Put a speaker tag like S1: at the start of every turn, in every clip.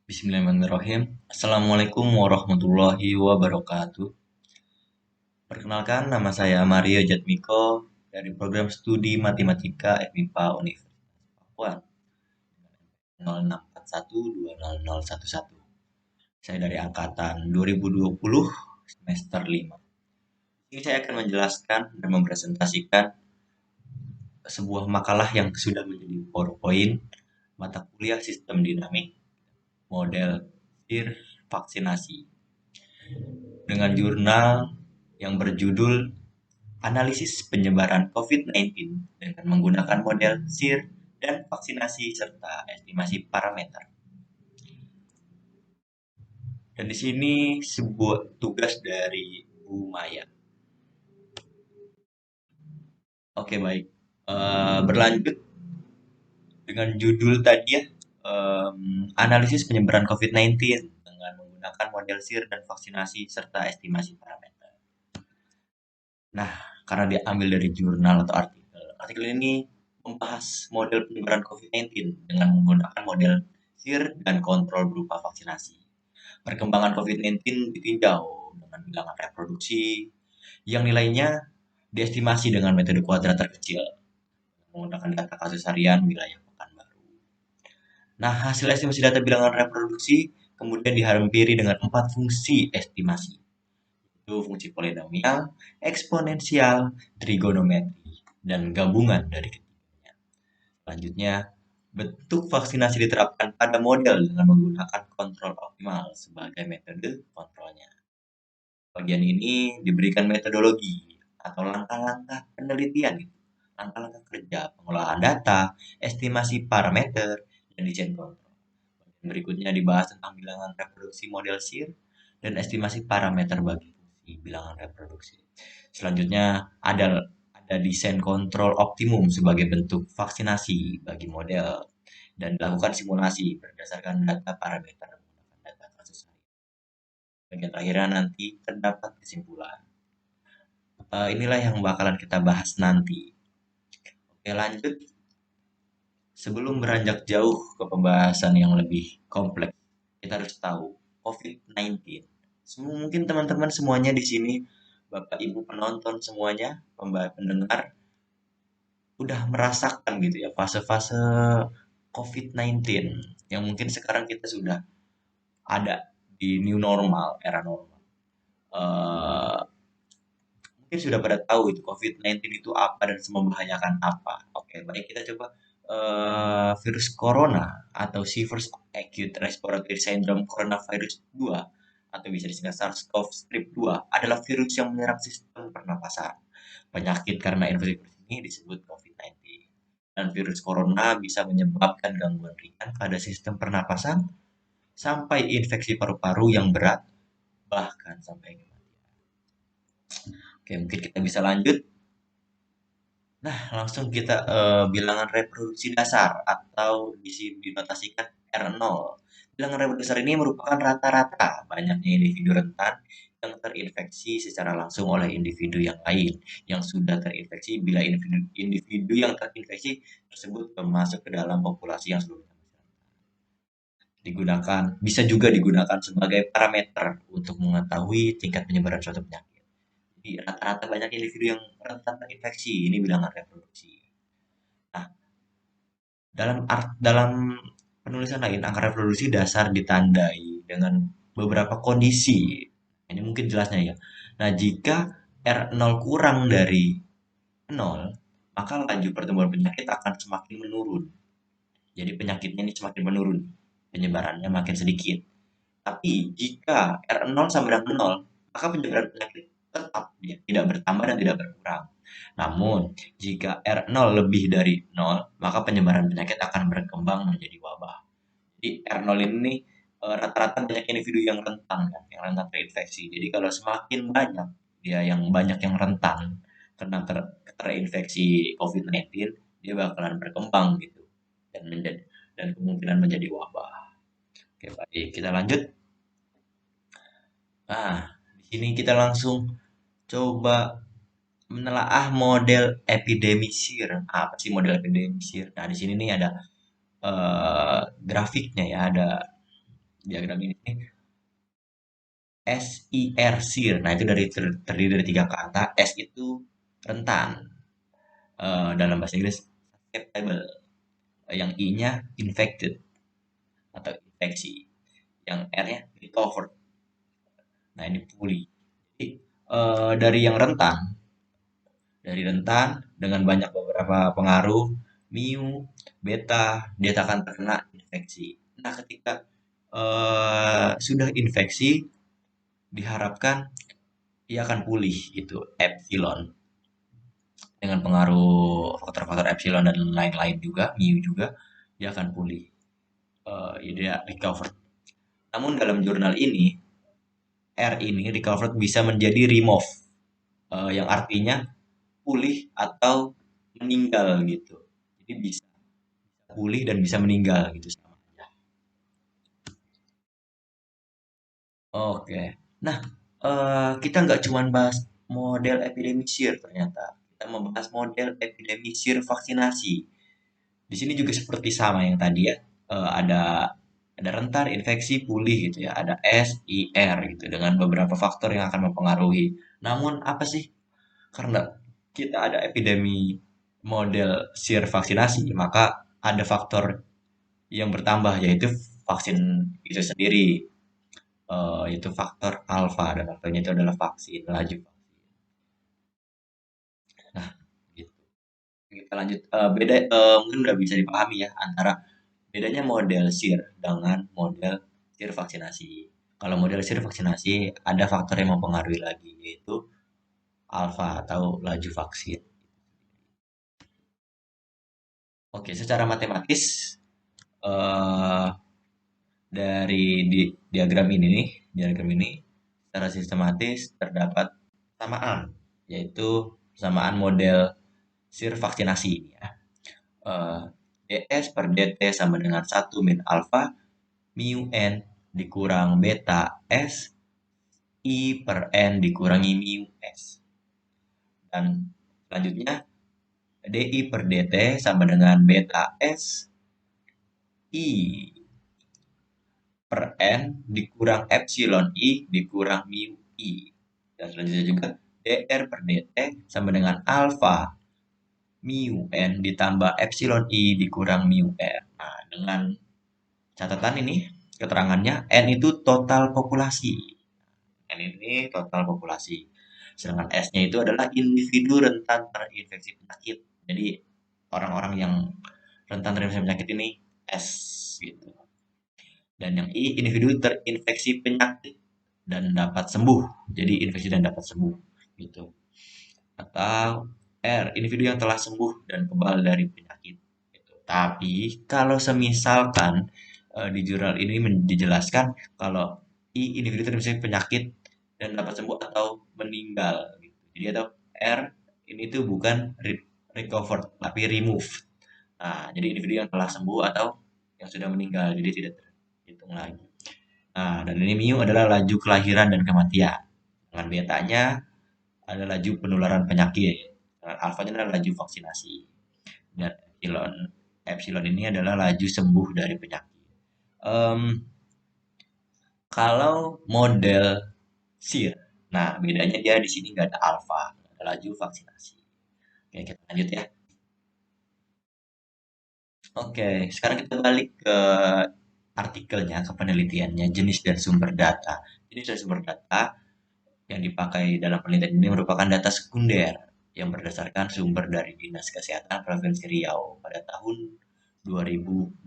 S1: Bismillahirrahmanirrahim. Assalamualaikum warahmatullahi wabarakatuh. Perkenalkan, nama saya Mario Jatmiko dari program studi Matematika FMIPA Universitas Pakuan 0641200011. Saya dari angkatan 2020 semester 5. Ini saya akan menjelaskan dan mempresentasikan sebuah makalah yang sudah menjadi PowerPoint mata kuliah sistem dinamik model SIR vaksinasi dengan jurnal yang berjudul Analisis Penyebaran COVID-19 dengan menggunakan model SIR dan vaksinasi serta estimasi parameter. Dan di sini sebuah tugas dari Bu Maya. Oke, baik. Berlanjut dengan judul tadi ya, analisis penyebaran COVID-19 dengan menggunakan model SIR dan vaksinasi serta estimasi parameter. Nah, karena diambil dari jurnal atau artikel, artikel ini membahas model penyebaran COVID-19 dengan menggunakan model SIR dan kontrol berupa vaksinasi. Perkembangan COVID-19 ditinjau dengan bilangan reproduksi yang nilainya diestimasi dengan metode kuadrat terkecil menggunakan data kasus harian wilayah Pekanbaru. Nah, hasil estimasi data bilangan reproduksi kemudian dihampiri dengan 4 fungsi estimasi, yaitu fungsi polinomial, eksponensial, trigonometri, dan gabungan dari ketiganya. Selanjutnya, bentuk vaksinasi diterapkan pada model dengan menggunakan kontrol optimal sebagai metode kontrolnya. Bagian ini diberikan metodologi atau langkah-langkah penelitian, langkah-langkah kerja, pengolahan data, estimasi parameter, dan desain kontrol. Berikutnya dibahas tentang bilangan reproduksi model SIR dan estimasi parameter bagi fungsi bilangan reproduksi. Selanjutnya ada desain kontrol optimum sebagai bentuk vaksinasi bagi model dan dilakukan simulasi berdasarkan data parameter menggunakan data kasus harian. Bagian terakhirnya nanti terdapat kesimpulan. Inilah yang bakalan kita bahas nanti. Oke, lanjut. Sebelum beranjak jauh ke pembahasan yang lebih kompleks, kita harus tahu COVID-19. Mungkin teman-teman semuanya di sini, Bapak Ibu penonton semuanya, pendengar, udah merasakan gitu ya fase-fase COVID-19 yang mungkin sekarang kita sudah ada di new normal, era normal. Eh, Mungkin sudah pada tahu itu COVID-19 itu apa dan membahayakan apa. Oke, baik kita coba virus corona atau Severe Acute Respiratory Syndrome Coronavirus 2 atau bisa disingkat SARS-CoV-2 adalah virus yang menyerang sistem pernapasan. Penyakit karena infeksi virus ini disebut COVID-19. Dan virus corona bisa menyebabkan gangguan ringan pada sistem pernapasan sampai infeksi paru-paru yang berat bahkan sampai kematian. Oke, mungkin kita bisa lanjut. Nah, langsung kita bilangan reproduksi dasar atau dinotasikan R0. Bilangan reproduksi dasar ini merupakan rata-rata banyaknya individu rentan yang terinfeksi secara langsung oleh individu yang lain yang sudah terinfeksi bila individu yang terinfeksi tersebut masuk ke dalam populasi yang sebelumnya bisa juga digunakan sebagai parameter untuk mengetahui tingkat penyebaran suatu penyakit. Jadi rata-rata banyak individu yang rentan terinfeksi, ini bilangan reproduksi. Nah, dalam penulisan lain, angka reproduksi dasar ditandai dengan beberapa kondisi. Ini mungkin jelasnya ya. Nah, jika R0 kurang dari 0, maka laju pertumbuhan penyakit akan semakin menurun. Jadi penyakitnya ini semakin menurun, penyebarannya makin sedikit. Tapi jika R0 sama dengan 0, maka penyebaran penyakit tetap ya, tidak bertambah dan tidak berkurang. Namun, jika R0 lebih dari 0, maka penyebaran penyakit akan berkembang menjadi wabah. Jadi R0 ini rata-rata banyak individu yang rentan kan, yang rentan terinfeksi. Jadi kalau semakin banyak dia yang banyak yang rentan karena terinfeksi COVID-19, dia bakalan berkembang gitu dan kemungkinan menjadi wabah. Oke, baik, kita lanjut. Nah, di sini kita langsung coba menelaah model epidemi SIR. Apa sih model epidemi SIR? Nah, di sini nih ada grafiknya ya, ada Diagram ini SIR, SIR. Nah, itu terdiri dari tiga kata. S itu rentan. Dalam bahasa Inggris susceptible. Yang I-nya infected atau infeksi. Yang R-nya recovered. Nah, ini pulih. Jadi, dari rentan dengan banyak beberapa pengaruh, mu, beta, dia akan terkena infeksi. Nah, ketika sudah infeksi, diharapkan ia akan pulih itu epsilon dengan pengaruh faktor-faktor epsilon dan lain-lain juga, mu juga, dia akan pulih. Dia recover. Namun dalam jurnal ini, R ini recovered bisa menjadi remove, yang artinya pulih atau meninggal gitu. Jadi bisa pulih dan bisa meninggal gitu sama aja. Oke. Nah, kita nggak cuma bahas model epidemi SIR ternyata. Kita membahas model epidemi SIR vaksinasi. Di sini juga seperti sama yang tadi ya. Ada rentan, infeksi, pulih gitu ya. Ada S, I, R gitu dengan beberapa faktor yang akan mempengaruhi. Namun apa sih? Karena kita ada epidemi model SIR vaksinasi, maka ada faktor yang bertambah yaitu vaksin itu sendiri, yaitu faktor alfa dan alfanya itu adalah vaksin laju vaksin. Nah, gitu. Kita lanjut, mungkin udah bisa dipahami ya antara bedanya model SIR dengan model SIR vaksinasi. Kalau model SIR vaksinasi ada faktor yang mempengaruhi lagi yaitu alfa atau laju vaksin. Oke, secara matematis, eh, dari diagram ini secara sistematis terdapat samaan, yaitu samaan model SIR vaksinasi ini ya. Eh, DS per DT sama dengan 1 min alfa mu N dikurang beta S I per N dikurangi mu S. Dan selanjutnya DI per DT sama dengan beta S I per N dikurang epsilon I dikurang mu I. Dan selanjutnya juga dr per dt sama dengan alfa mu n ditambah epsilon I dikurang mu r. Nah, dengan catatan ini, keterangannya n itu total populasi. N ini total populasi. Sedangkan S-nya itu adalah individu rentan terinfeksi penyakit. Jadi orang-orang yang rentan terinfeksi penyakit ini S gitu. Dan yang I individu terinfeksi penyakit dan dapat sembuh. Jadi infeksi dan dapat sembuh gitu. Atau R individu yang telah sembuh dan kebal dari penyakit gitu. Tapi kalau semisalkan di jurnal ini dijelaskan kalau I individu terinfeksi penyakit dan dapat sembuh atau meninggal gitu. Jadi atau R ini tuh bukan recovered tapi removed. Nah, jadi individu yang telah sembuh atau yang sudah meninggal jadi tidak terhitung lagi. Nah, dan ini mu adalah laju kelahiran dan kematian. Dengan betanya ada laju penularan penyakit. Dengan alfanya adalah laju vaksinasi. Dan epsilon ini adalah laju sembuh dari penyakit. Em, kalau model SIR, nah bedanya dia di sini nggak ada alfa, nggak ada laju vaksinasi. Oke, kita lanjut ya. Oke, sekarang kita balik ke artikelnya, ke penelitiannya, jenis dan sumber data. Jenis dan sumber data yang dipakai dalam penelitian ini merupakan data sekunder yang berdasarkan sumber dari Dinas Kesehatan Provinsi Riau pada tahun 2020.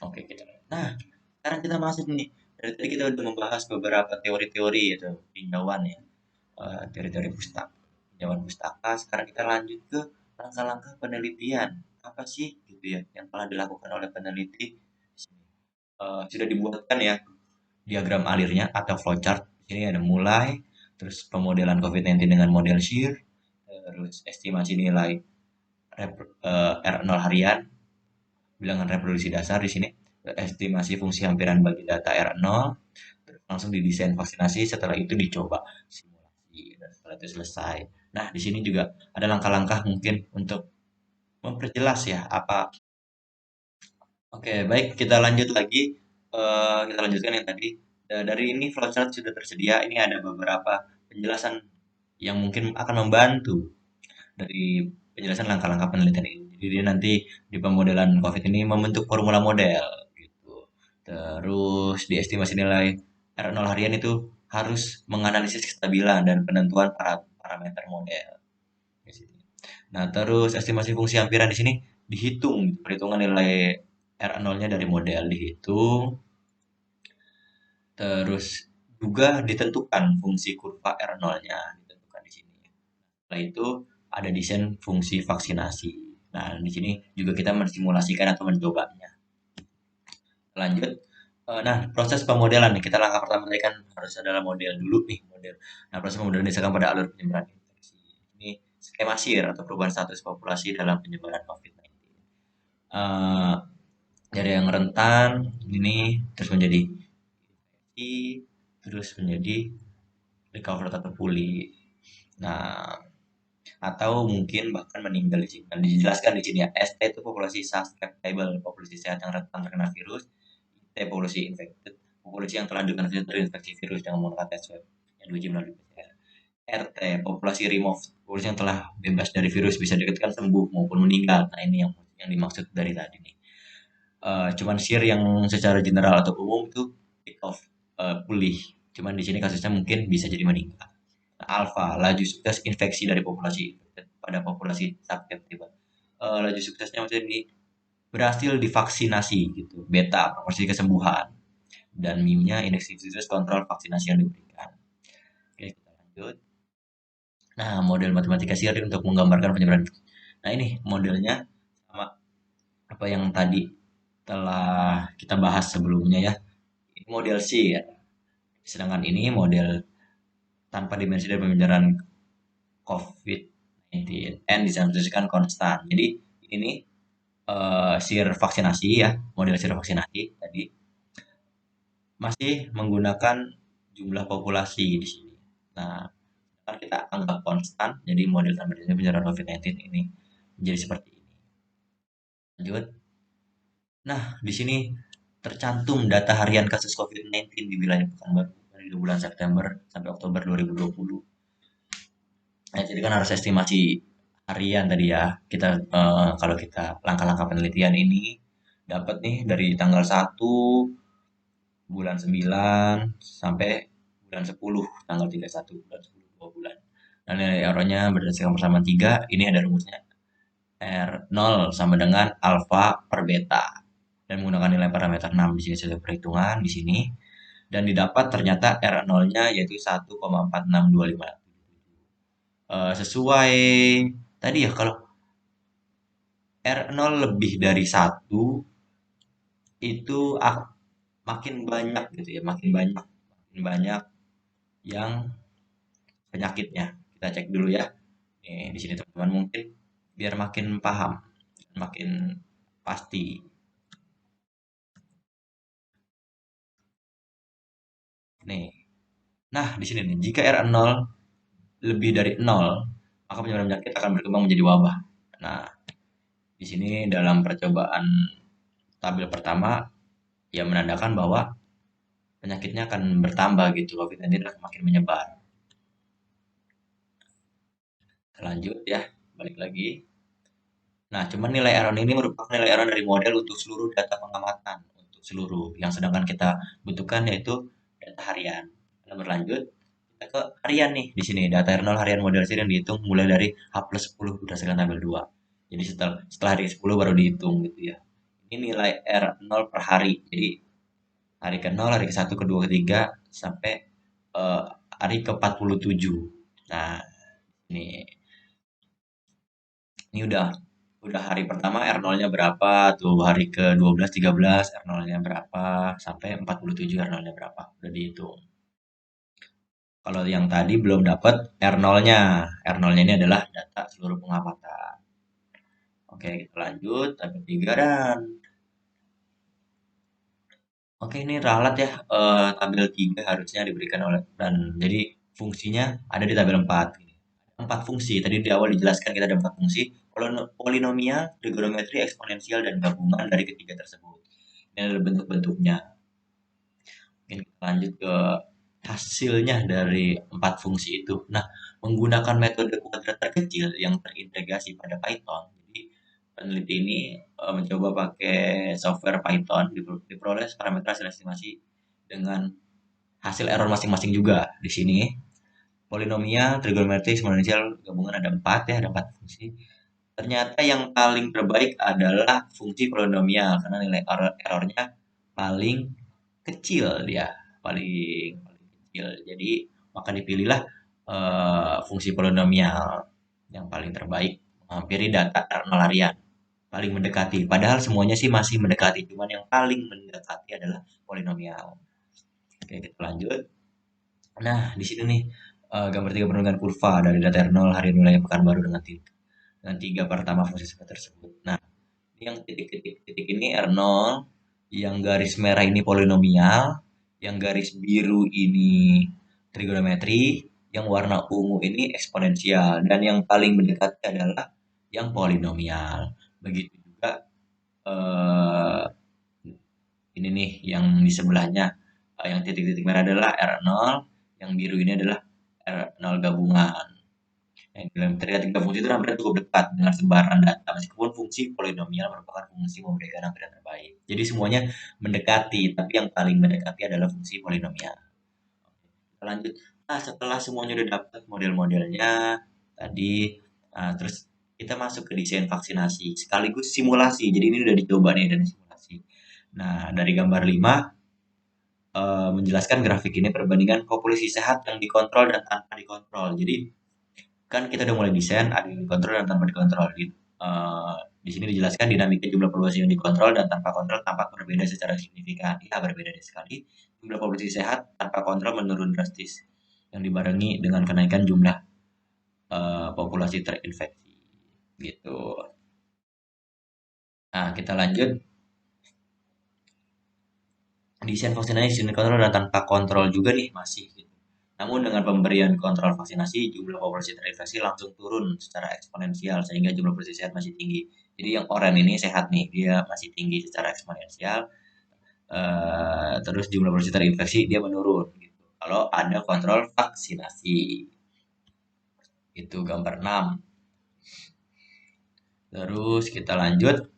S1: Oke, kita. Nah, sekarang kita masuk nih. Dari tadi kita udah membahas beberapa teori-teori itu tinjauan ya, teori-teori pustaka, tinjauan pustaka. Sekarang kita lanjut ke langkah-langkah penelitian. Apa sih gitu ya yang telah dilakukan oleh peneliti? Sudah dibuatkan ya diagram alirnya atau flowchart. Di sini ada mulai, terus pemodelan COVID-19 dengan model SHIR, terus estimasi nilai R0 harian, bilangan reproduksi dasar di sini, estimasi fungsi hampiran bagi data R0, terus langsung didesain vaksinasi, setelah itu dicoba simulasi, dan setelah itu selesai. Nah, di sini juga ada langkah-langkah mungkin untuk memperjelas ya apa Oke, baik, kita lanjut lagi. Kita lanjutkan yang tadi. Dari ini flowchart sudah tersedia. Ini ada beberapa penjelasan yang mungkin akan membantu dari penjelasan langkah-langkah penelitian ini. Jadi dia nanti di pemodelan COVID ini membentuk formula model gitu. Terus di estimasi nilai R0 harian itu harus menganalisis kestabilan dan penentuan parameter model. Nah, terus estimasi fungsi ampiran di sini dihitung, perhitungan nilai R0-nya dari model dihitung, terus juga ditentukan fungsi kurva R0-nya ditentukan di sini. Setelah itu ada desain fungsi vaksinasi. Nah, di sini juga kita mensimulasikan atau mencobanya. Lanjut. Nah, proses pemodelan nih. Kita langkah pertama tadi kan harus adalah model dulu nih, model. Nah, proses pemodelan disediakan pada alur penyebaran infeksi. Ini skema SIR atau perubahan status populasi dalam penyebaran COVID-19. Eh, dari yang rentan ini terus menjadi infeksi, terus menjadi recover atau pulih. Nah, atau mungkin bahkan meninggal di sini. Nah, dijelaskan di sini ya, ST itu populasi susceptible, populasi sehat yang rentan terkena virus. T populasi infected, populasi yang telah terinfeksi virus dengan menggunakan tes swab yang diuji melalui PCR. RT, populasi removed, populasi yang telah bebas dari virus bisa dikatakan sembuh maupun meninggal. Nah, ini yang dimaksud dari tadi nih. Cuman SIR yang secara general atau umum itu take off, pulih. Cuman di sini kasusnya mungkin bisa jadi meninggal. Nah, alpha, laju sukses infeksi dari populasi pada populasi susceptible. Laju suksesnya maksudnya ini berhasil divaksinasi gitu. Beta, proporsi kesembuhan. Dan mu-nya indeks aktivitas kontrol vaksinasi yang diberikan. Oke, kita lanjut. Nah, model matematika SIR untuk menggambarkan penyebaran. Nah, ini modelnya sama apa yang tadi telah kita bahas sebelumnya ya. Ini model C ya. Sedangkan ini model tanpa dimensi dari penyebaran COVID-19. N disampaikan konstan. Jadi ini SIR vaksinasi ya, model SIR vaksinasi tadi masih menggunakan jumlah populasi di sini. Nah, kan kita anggap konstan, jadi model tanpa dimensi penyebaran COVID-19 ini menjadi seperti ini. Lanjut. Nah, di sini tercantum data harian kasus COVID-19 di wilayah Pekanbaru dari bulan September sampai Oktober 2020. Nah, jadi kan harus estimasi harian tadi ya. Kita kalau kita langkah-langkah penelitian ini dapat nih dari tanggal 1 bulan 9 sampai bulan 10 tanggal 31 bulan 10 2 bulan. Nah, nilai R-nya berdasarkan persamaan 3, ini ada rumusnya R0 sama dengan alfa per beta. Dan menggunakan nilai parameter 6 di sini sudah perhitungan di sini. Dan didapat ternyata R0-nya yaitu 1,46255. Sesuai tadi ya, kalau R0 lebih dari 1 itu makin banyak gitu ya, makin banyak yang penyakitnya. Kita cek dulu ya. Nih, di sini teman-teman mungkin biar makin paham, makin pasti. Nih. Nah, di sini nih, jika R0 lebih dari 0, maka penyebaran penyakit akan berkembang menjadi wabah. Nah, di sini dalam percobaan tabel pertama ya menandakan bahwa penyakitnya akan bertambah gitu, COVID-19 akan makin menyebar. Lanjut ya, balik lagi. Nah, cuman nilai R0 ini merupakan nilai R0 dari model untuk seluruh data pengamatan, untuk seluruh. Yang sedangkan kita butuhkan yaitu data harian. Kita berlanjut, kita ke harian nih. Di sini data R0 harian model sini yang dihitung mulai dari H plus 10 berdasarkan tabel 2. Jadi setelah hari 10 baru dihitung gitu ya. Ini nilai R0 per hari. Jadi hari ke-0, hari ke-1, ke-2, ke-3 sampai eh, hari ke-47. Nah, ini udah hari pertama R0-nya berapa, tuh hari ke-12, 13 R0-nya berapa, sampai 47 R0-nya berapa, udah dihitung. Kalau yang tadi belum dapat R0-nya. R0-nya ini adalah data seluruh pengamatan. Oke, kita lanjut tabel 3 dan oke, ini ralat ya, tabel 3 harusnya diberikan oleh dan jadi fungsinya ada di tabel 4. 4 fungsi. Tadi di awal dijelaskan kita ada 4 fungsi. polinomial, trigonometri, eksponensial, dan gabungan dari ketiga tersebut. Ini adalah bentuk-bentuknya. Mungkin kita lanjut ke hasilnya dari 4 fungsi itu. Nah, menggunakan metode kuadrat terkecil yang terintegrasi pada Python. Jadi, peneliti ini mencoba pakai software Python, diperoleh parameter hasil estimasi dengan hasil error masing-masing juga. Di sini polinomial, trigonometri, eksponensial, gabungan ada 4 ya, ada 4 fungsi. Ternyata yang paling terbaik adalah fungsi polinomial karena nilai errornya paling kecil dia, paling kecil. Jadi maka dipilihlah fungsi polinomial yang paling terbaik menghampiri data nol harian, paling mendekati. Padahal semuanya sih masih mendekati, cuman yang paling mendekati adalah polinomial. Oke, kita lanjut. Nah, di sini nih gambar 3 penunjukan kurva dari data R0 hari wilayah Pekanbaru dengan 3 pertama fungsi tersebut. Nah, ini yang titik-titik ini R0, yang garis merah ini polinomial, yang garis biru ini trigonometri, yang warna ungu ini eksponensial, dan yang paling mendekat adalah yang polinomial. Begitu juga eh, ini nih yang di sebelahnya, yang titik-titik merah adalah R0, yang biru ini adalah R0 gabungan. Yang terlihat tiga fungsi itu hampir cukup dekat dengan sebaran data, meskipun fungsi polinomial merupakan fungsi memberikan hampir yang terbaik. Jadi semuanya mendekati, tapi yang paling mendekati adalah fungsi polinomial. Kita lanjut. Nah, setelah semuanya udah dapat model-modelnya tadi, terus kita masuk ke desain vaksinasi sekaligus simulasi. Jadi ini udah dicoba nih dan simulasi. Nah, dari gambar 5 menjelaskan grafik ini perbandingan populasi sehat yang dikontrol dan tanpa dikontrol. Jadi kan kita udah mulai desain ada yang dikontrol dan tanpa dikontrol. Di sini dijelaskan dinamika jumlah populasi yang dikontrol dan tanpa kontrol tampak berbeda secara signifikan. Ya, berbeda sekali. Jumlah populasi sehat tanpa kontrol menurun drastis yang dibarengi dengan kenaikan jumlah populasi terinfeksi. Gitu. Nah, kita lanjut. Desain vaksinasi kontrol dan tanpa kontrol juga nih masih gitu. Namun dengan pemberian kontrol vaksinasi, jumlah populasi terinfeksi langsung turun secara eksponensial sehingga jumlah populasi sehat masih tinggi. Jadi yang oranye ini sehat nih, dia masih tinggi secara eksponensial. Terus jumlah populasi terinfeksi dia menurun gitu. Kalau ada kontrol vaksinasi. Itu gambar 6. Terus kita lanjut.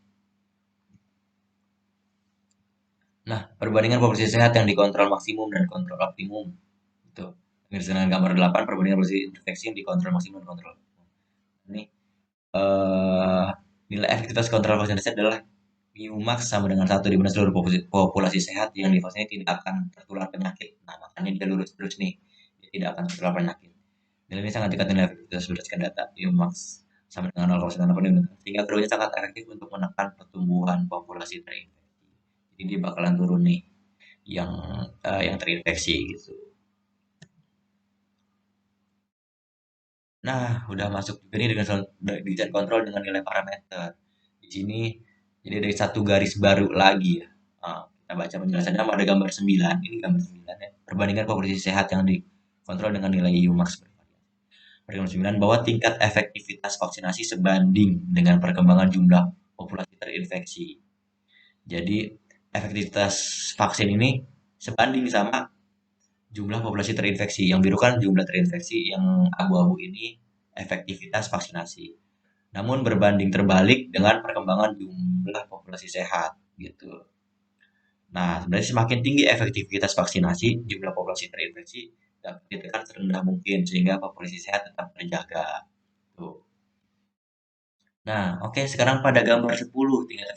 S1: Nah, perbandingan populasi sehat yang dikontrol maksimum dan kontrol optimum. Itu. Dengan gambar 8, perbandingan populasi infeksi yang dikontrol maksimum dan kontrol. Ini nilai efektivitas kontrol vaksinasi adalah mu max sama dengan 1, di mana seluruh populasi sehat yang divaksin tidak akan tertular penyakit. Nah, makanya dia lurus terus nih. Dia tidak akan tertular penyakit. Dan ini sangat dekat dengan efektivitas berdasarkan data mu max sama dengan 0,98, sehingga keduanya sangat efektif untuk menekan pertumbuhan populasi terinfeksi. Jadi dia bakalan turun nih yang terinfeksi gitu. Nah, udah masuk juga nih dengan desain kontrol dengan nilai parameter. Di sini jadi ada satu garis baru lagi ya. Kita baca penjelasannya pada gambar 9. Ini gambar 9 ya. Perbandingan populasi sehat yang dikontrol dengan nilai Umax. Pada gambar 9 bahwa tingkat efektivitas vaksinasi sebanding dengan perkembangan jumlah populasi terinfeksi. Jadi efektivitas vaksin ini sebanding sama jumlah populasi terinfeksi. Yang biru kan jumlah terinfeksi, yang abu-abu ini efektivitas vaksinasi. Namun berbanding terbalik dengan perkembangan jumlah populasi sehat gitu. Nah, sebenarnya semakin tinggi efektivitas vaksinasi, jumlah populasi terinfeksi dapat ditekan serendah mungkin sehingga populasi sehat tetap terjaga. Tuh. Nah, oke, sekarang pada gambar 10 tinggal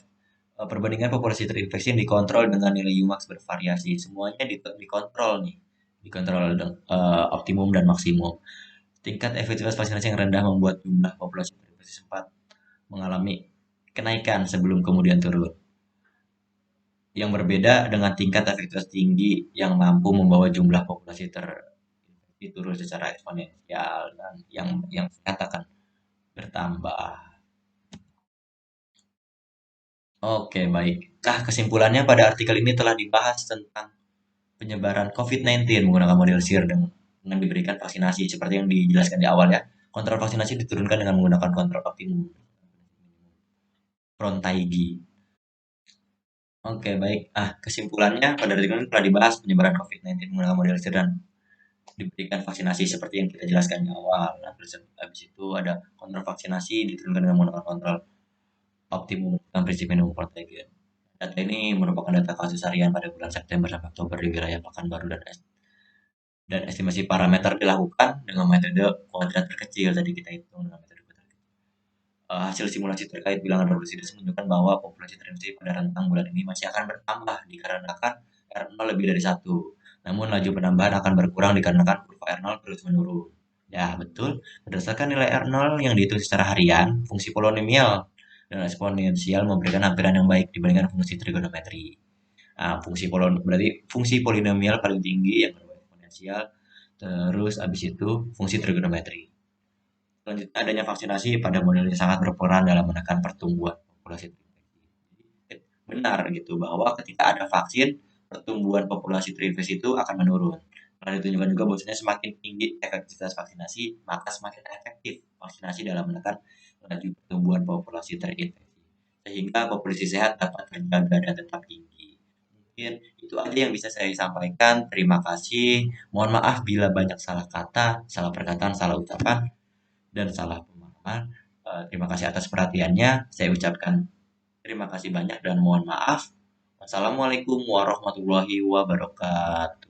S1: perbandingan populasi terinfeksi yang dikontrol dengan nilai Umax bervariasi. Semuanya dikontrol nih. Dikontrol optimum dan maksimum. Tingkat efektivitas vaksinasi yang rendah membuat jumlah populasi terinfeksi sempat mengalami kenaikan sebelum kemudian turun. Yang berbeda dengan tingkat efektivitas tinggi yang mampu membawa jumlah populasi terinfeksi turun secara eksponensial dan yang sehat akan bertambah. Oke, baik. Nah, kesimpulannya pada artikel ini telah dibahas tentang penyebaran COVID-19 menggunakan model SIR dengan diberikan vaksinasi seperti yang dijelaskan di awal ya. Kontrol vaksinasi diturunkan dengan menggunakan kontrol optimum. Frontaigi. Oke, baik. Kesimpulannya pada detik ini telah dibahas penyebaran COVID-19 menggunakan model Sir dan diberikan vaksinasi seperti yang kita jelaskan di awal. Nah, terus habis itu ada kontrol vaksinasi diturunkan dengan menggunakan kontrol optimum dengan prinsip minimum contagion. Data ini merupakan data kasus harian pada bulan September sampai Oktober di wilayah Pekanbaru dan estimasi parameter dilakukan dengan metode kuadrat terkecil. Tadi kita hitung dengan metode kuadrat terkecil. Hasil simulasi terkait bilangan reproduksi menunjukkan bahwa populasi terinfeksi pada rentang bulan ini masih akan bertambah dikarenakan R0 lebih dari satu. Namun laju penambahan akan berkurang dikarenakan kurva R0 terus menurun. Ya, betul. Berdasarkan nilai R0 yang dihitung secara harian, fungsi polinomial dan eksponensial memberikan hampiran yang baik dibandingkan fungsi trigonometri. Berarti fungsi polinomial paling tinggi yang kedua eksponensial, terus abis itu fungsi trigonometri. Selanjutnya adanya vaksinasi pada model yang sangat berperan dalam menekan pertumbuhan populasi terinfeksi. Benar gitu bahwa ketika ada vaksin, pertumbuhan populasi terinfeksi itu akan menurun. Karena ditunjukkan juga bahwasanya semakin tinggi efektivitas vaksinasi, maka semakin efektif vaksinasi dalam menekan laju pertumbuhan populasi terinfeksi. Sehingga populasi sehat dapat terjaga dan tetap tinggi. Mungkin itu aja yang bisa saya sampaikan. Terima kasih. Mohon maaf bila banyak salah kata, salah perkataan, salah ucapan, dan salah pemahaman. Terima kasih atas perhatiannya. Saya ucapkan terima kasih banyak dan mohon maaf. Wassalamualaikum warahmatullahi wabarakatuh.